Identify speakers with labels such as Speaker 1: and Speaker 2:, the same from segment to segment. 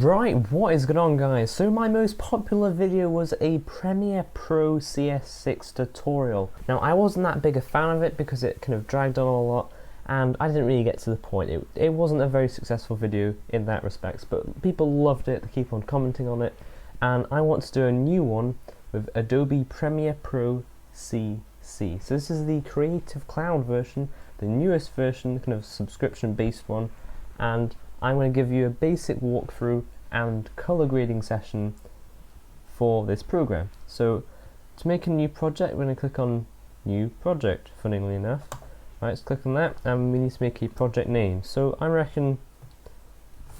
Speaker 1: Right, what is going on, guys? So my most popular video was a Premiere Pro CS6 tutorial. Now I wasn't that big a fan of it because it kind of dragged on a lot and I didn't really get to the point. It wasn't a very successful video in that respect, but people loved it, they keep on commenting on it, and I want to do a new one with Adobe Premiere Pro CC. So this is the Creative Cloud version, the newest version, kind of subscription based one, and I'm going to give you a basic walkthrough and color grading session for this program. So to make a new project, we're going to click on New Project, funnily enough. Right, let's click on that, and we need to make a project name. So I reckon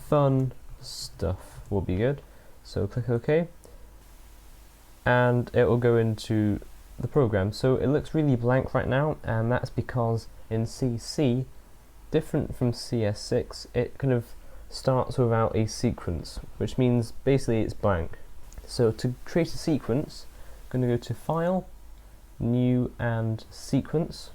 Speaker 1: Fun Stuff will be good. So click OK, and it will go into the program. So it looks really blank right now, and that's because in CC, different from CS6, it kind of starts without a sequence, which means basically it's blank. So to create a sequence, I'm going to go to File, New and Sequence,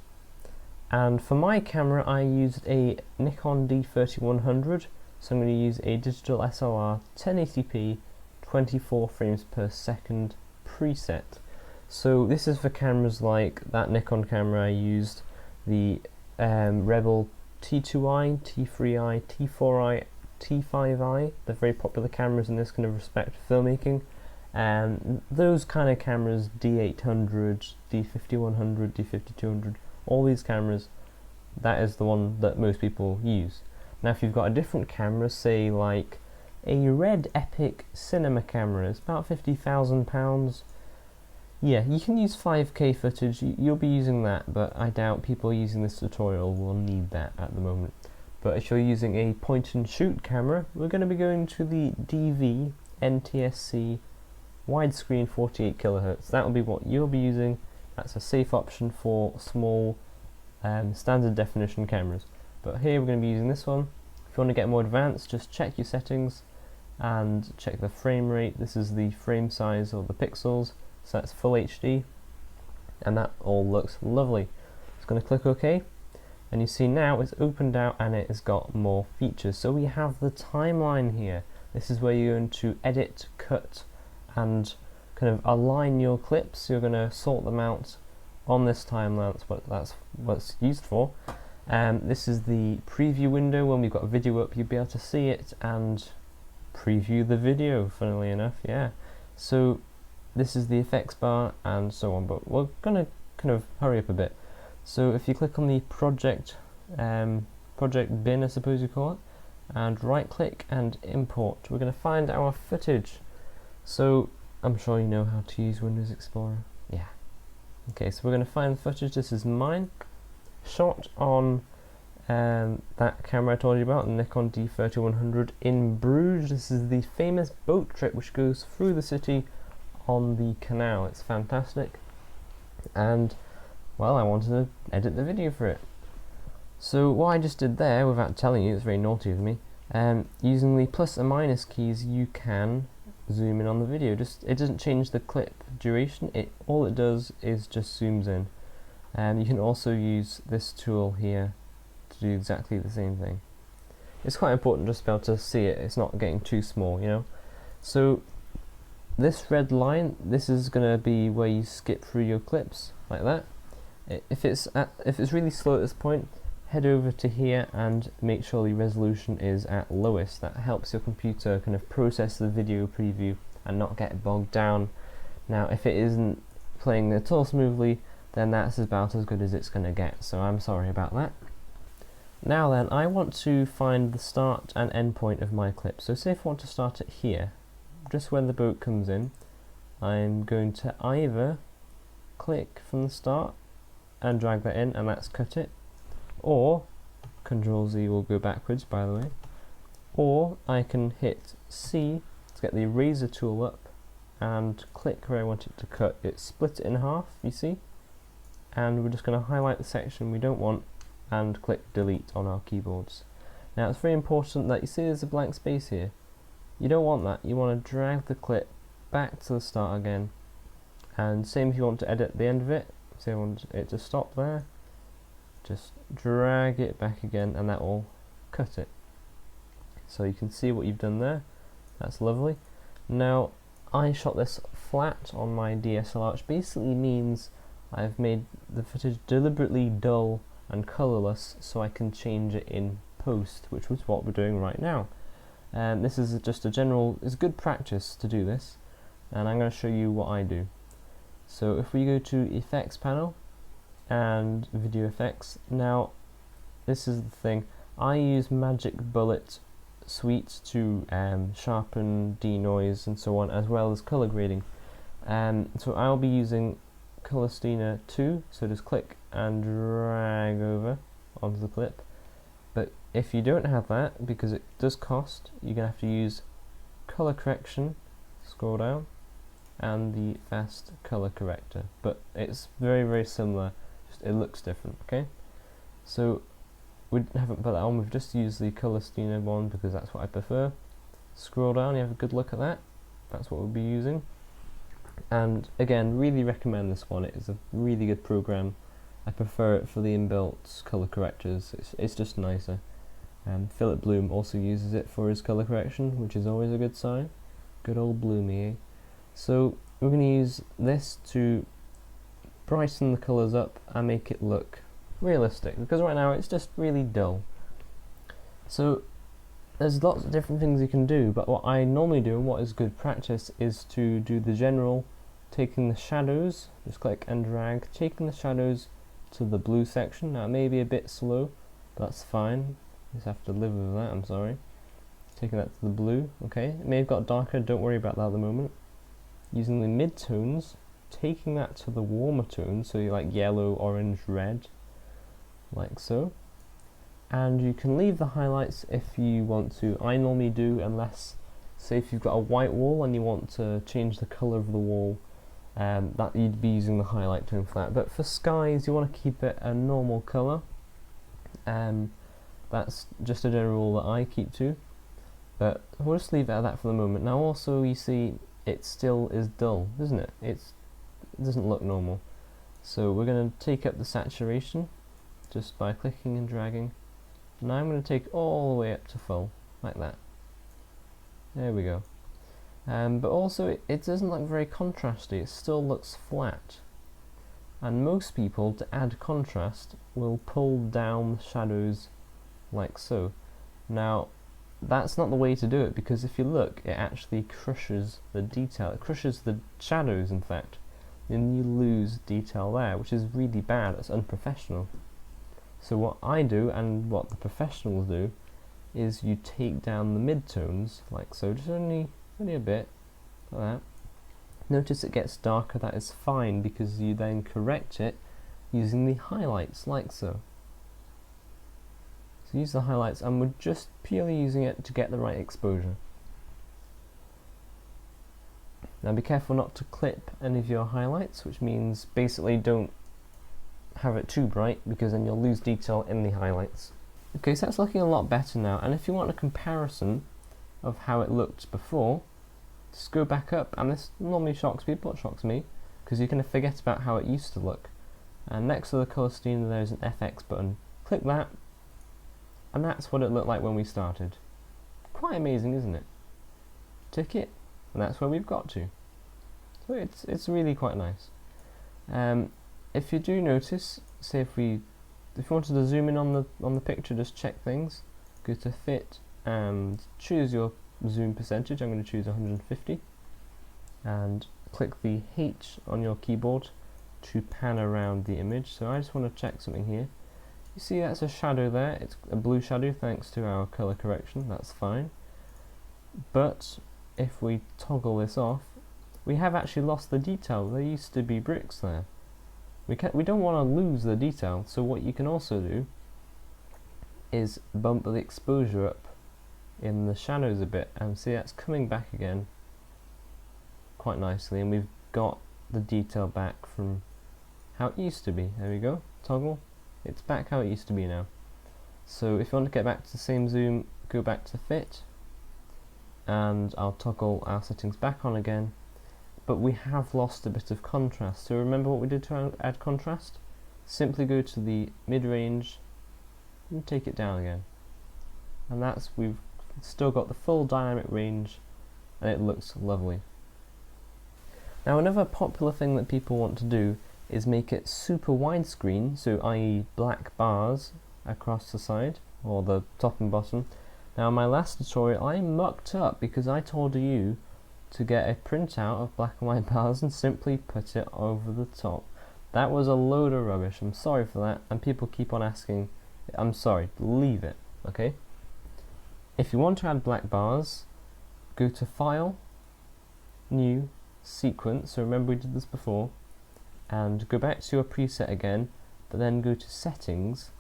Speaker 1: and for my camera I used a Nikon D3100, so I'm going to use a digital SLR 1080p 24 frames per second preset. So this is for cameras like that Nikon camera I used, the Rebel T2i, T3i, T4i, T5i, they're very popular cameras in this kind of respect for filmmaking, and those kind of cameras, D800, D5100, D5200, all these cameras, that is the one that most people use. Now if you've got a different camera, say like a Red Epic cinema camera, it's about £50,000, yeah, you can use 5K footage, you'll be using that, but I doubt people using this tutorial will need that at the moment. But if you're using a point and shoot camera, we're going to be going to the DV NTSC widescreen 48 kHz. That will be what you'll be using. That's a safe option for small standard definition cameras. But here we're going to be using this one. If you want to get more advanced, just check your settings and check the frame rate. This is the frame size or the pixels. So that's full HD, and that all looks lovely. Just going to click OK, and you see now it's opened out and it has got more features. So we have the timeline here. This is where you're going to edit, cut, and kind of align your clips. You're going to sort them out on this timeline. That's what it's used for. This is the preview window. When we've got a video up, you'll be able to see it and preview the video, funnily enough, yeah. So this is the effects bar and so on, but we're going to kind of hurry up a bit. So if you click on the project bin, I suppose you call it, and right click and import, we're going to find our footage. So I'm sure you know how to use Windows Explorer. Yeah. Okay, so we're going to find the footage. This is mine, shot on that camera I told you about, the Nikon D3100 in Bruges. This is the famous boat trip which goes through the city on the canal. It's fantastic, and well, I wanted to edit the video for it. So what I just did there, without telling you, it's very naughty of me, using the plus and minus keys you can zoom in on the video. It doesn't change the clip duration, all it does is just zooms in. And you can also use this tool here to do exactly the same thing. It's quite important just to be able to see it, it's not getting too small, you know. So this red line, this is going to be where you skip through your clips, like that. If it's really slow at this point, head over to here and make sure the resolution is at lowest. That helps your computer kind of process the video preview and not get bogged down. Now if it isn't playing at all smoothly, then that's about as good as it's going to get, so I'm sorry about that. Now then, I want to find the start and end point of my clip. So say if I want to start it here, just when the boat comes in, I'm going to either click from the start and drag that in, and that's cut it, or Control Z will go backwards, by the way, or I can hit C to get the eraser tool up and click where I want it to cut. It split it in half, you see, and we're just going to highlight the section we don't want and click delete on our keyboards. Now it's very important that you see there's a blank space here. You don't want that. You want to drag the clip back to the start again, and same if you want to edit the end of it. Say I want it to stop there, just drag it back again and that will cut it. So you can see what you've done there. That's lovely. Now, I shot this flat on my DSLR, which basically means I've made the footage deliberately dull and colourless so I can change it in post, which was what we're doing right now. This is just a general, it's good practice to do this, and I'm going to show you what I do. So if we go to Effects panel and Video Effects, now this is the thing, I use Magic Bullet Suite to sharpen, denoise and so on, as well as colour grading. So I'll be using Color Steiner 2, so just click and drag over onto the clip. But if you don't have that, because it does cost, you're going to have to use Color Correction, scroll down, and the Fast Color Corrector. But it's very, very similar, just it looks different, okay? So we haven't put that on, we've just used the Color Steiner one because that's what I prefer. Scroll down, you have a good look at that, that's what we'll be using. And again, really recommend this one, it is a really good program. I prefer it for the inbuilt color correctors, it's just nicer. Philip Bloom also uses it for his color correction, which is always a good sign. Good old Bloomy, eh? So we're going to use this to brighten the colours up and make it look realistic, because right now it's just really dull. So there's lots of different things you can do, but what I normally do and what is good practice is to do the general, taking the shadows, just click and drag, taking the shadows to the blue section. Now it may be a bit slow, but that's fine, you just have to live with that, I'm sorry. Taking that to the blue, okay, it may have got darker, don't worry about that at the moment. Using the mid-tones, taking that to the warmer tones, so you like yellow, orange, red, like so. And you can leave the highlights if you want to. I normally do, unless, say if you've got a white wall and you want to change the colour of the wall, that you'd be using the highlight tone for that. But for skies, you want to keep it a normal colour. That's just a general rule that I keep to. But we'll just leave it at that for the moment. Now also, you see, it still is dull, isn't it? It doesn't look normal. So we're going to take up the saturation just by clicking and dragging. Now I'm going to take all the way up to full, like that. There we go. But also it doesn't look very contrasty, it still looks flat. And most people, to add contrast, will pull down the shadows like so. Now that's not the way to do it, because if you look, it actually crushes the detail, it crushes the shadows in fact, and you lose detail there, which is really bad, it's unprofessional. So what I do, and what the professionals do, is you take down the mid-tones, like so, just only a bit, like that. Notice it gets darker, that is fine, because you then correct it using the highlights, like so. So use the highlights, and we're just purely using it to get the right exposure. Now be careful not to clip any of your highlights, which means basically don't have it too bright, because then you'll lose detail in the highlights. Okay, so that's looking a lot better now, and if you want a comparison of how it looked before, just go back up, and this normally shocks people, it shocks me, because you're going to forget about how it used to look. And next to the colour steamer there's an FX button. Click that, and that's what it looked like when we started. Quite amazing, isn't it? Tick it, and that's where we've got to. So it's really quite nice. If you do notice, say if you wanted to zoom in on the picture, just check things, go to fit and choose your zoom percentage. I'm going to choose 150 and click the H on your keyboard to pan around the image. So I just want to check something here. You see that's a shadow there, it's a blue shadow thanks to our color correction, that's fine. But if we toggle this off, we have actually lost the detail. There used to be bricks there. We don't want to lose the detail, so what you can also do is bump the exposure up in the shadows a bit, and see that's coming back again quite nicely, and we've got the detail back from how it used to be. There we go, toggle, it's back how it used to be now. So if you want to get back to the same zoom, go back to fit, and I'll toggle our settings back on again. But we have lost a bit of contrast. So remember what we did to add contrast? Simply go to the mid-range and take it down again. And we've still got the full dynamic range and it looks lovely. Now another popular thing that people want to do is make it super widescreen, so i.e. black bars across the side, or the top and bottom. Now in my last tutorial I mucked up because I told you to get a printout of black and white bars and simply put it over the top. That was a load of rubbish, I'm sorry for that, and people keep on asking. I'm sorry, leave it, okay? If you want to add black bars, go to File, New, Sequence, so remember we did this before, and go back to your preset again, but then go to Settings,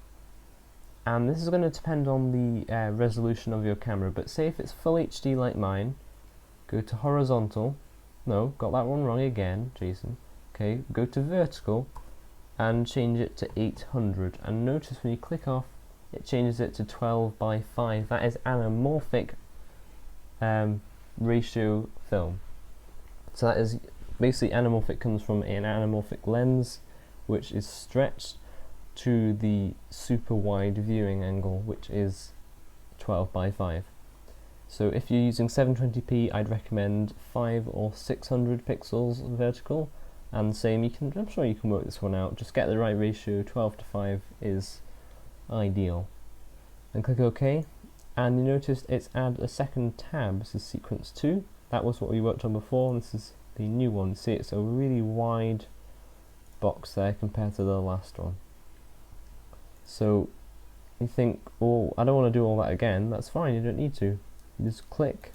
Speaker 1: and this is going to depend on the resolution of your camera, but say if it's Full HD like mine, go to Horizontal, no, got that one wrong again, Jason, okay, go to Vertical, and change it to 800, and notice when you click off, it changes it to 12 by 5, that is anamorphic ratio film. So that is basically anamorphic comes from an anamorphic lens which is stretched to the super wide viewing angle, which is 12 by 5. So if you're using 720p, I'd recommend 5 or 600 pixels vertical, and same, I'm sure you can work this one out, just get the right ratio, 12 to 5 is ideal. And click OK, and you notice it's add a second tab. This is sequence 2, that was what we worked on before, and this is the new one. See, it's a really wide box there compared to the last one. So you think, oh, I don't want to do all that again. That's fine, you don't need to. You just click,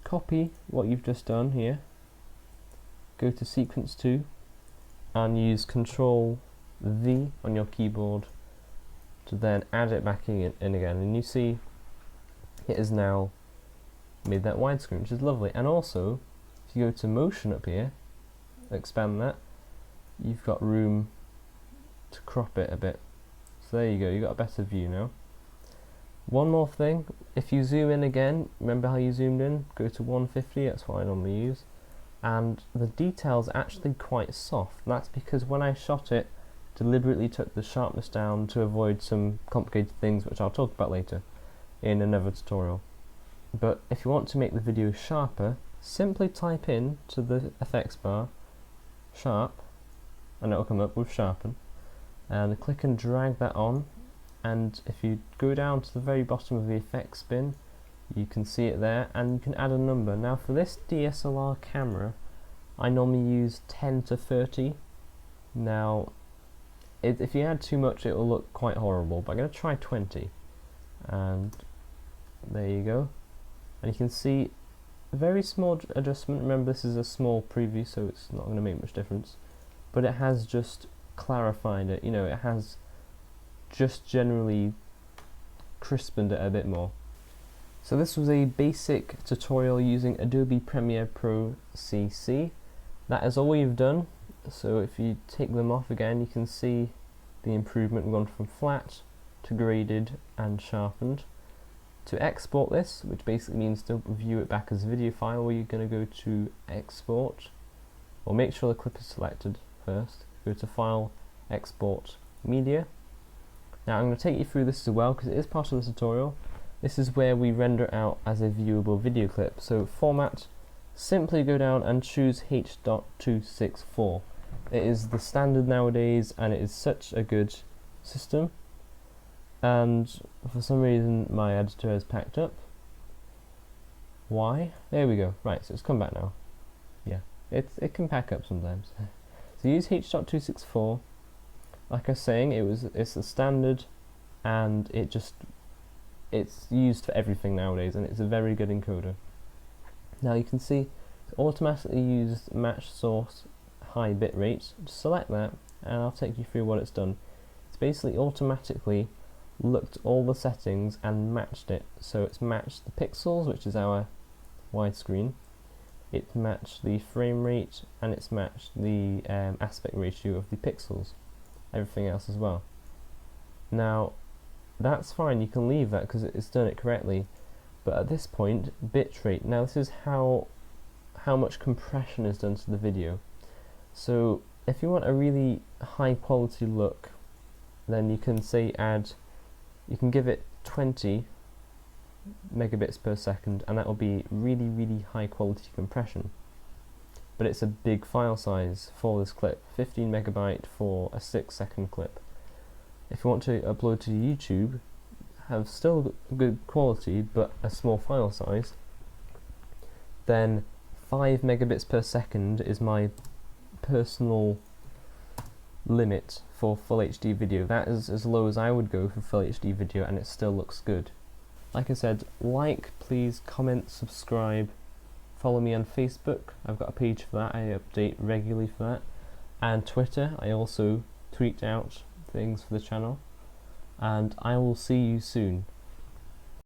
Speaker 1: copy what you've just done here, go to sequence 2 and use Control V on your keyboard to then add it back in again, and you see it is now made that widescreen, which is lovely. And also if you go to motion up here, expand that, you've got room to crop it a bit. So there you go, you've got a better view now. One more thing, if you zoom in again, remember how you zoomed in? Go to 150, that's what I normally use. And the detail's actually quite soft. That's because when I shot it, deliberately took the sharpness down to avoid some complicated things which I'll talk about later in another tutorial. But if you want to make the video sharper, simply type in to the effects bar sharp, and it'll come up with sharpen, and click and drag that on, and if you go down to the very bottom of the effects bin, you can see it there, and you can add a number. Now for this DSLR camera I normally use 10 to 30. Now if you add too much it will look quite horrible, but I'm going to try 20, and there you go. And you can see a very small adjustment. Remember, this is a small preview, so it's not going to make much difference, but it has just clarified it, you know, it has just generally crispened it a bit more. So this was a basic tutorial using Adobe Premiere Pro CC. That is all we've done. So if you take them off again, you can see the improvement. We've gone from flat to graded and sharpened. To export this, which basically means to view it back as a video file, where you're going to go to Export, or make sure the clip is selected first. Go to File, Export, Media. Now I'm going to take you through this as well because it is part of the tutorial. This is where we render out as a viewable video clip. So format, simply go down and choose H.264. It is the standard nowadays and it is such a good system. And for some reason my editor has packed up. Why? There we go. Right, so it's come back now. Yeah, it can pack up sometimes. So use H.264. Like I was saying, it's the standard, and it's used for everything nowadays, and it's a very good encoder. Now you can see it's automatically used match source high bit rate. Just select that, and I'll take you through what it's done. It's basically automatically looked all the settings and matched it. So it's matched the pixels, which is our widescreen. It's matched the frame rate, and it's matched the aspect ratio of the pixels. Everything else as well. Now that's fine, you can leave that because it's done it correctly, but at this point, bitrate. Now this is how much compression is done to the video. So if you want a really high quality look, then you can say you can give it 20 megabits per second, and that will be really high quality compression. But it's a big file size for this clip, 15 megabyte for a 6-second clip. If you want to upload to YouTube, have still good quality but a small file size, then 5 megabits per second is my personal limit for full HD video. That is as low as I would go for full HD video, and it still looks good. Like I said, like, please, comment, subscribe, follow me on Facebook. I've got a page for that, I update regularly for that. And Twitter, I also tweet out things for the channel. And I will see you soon.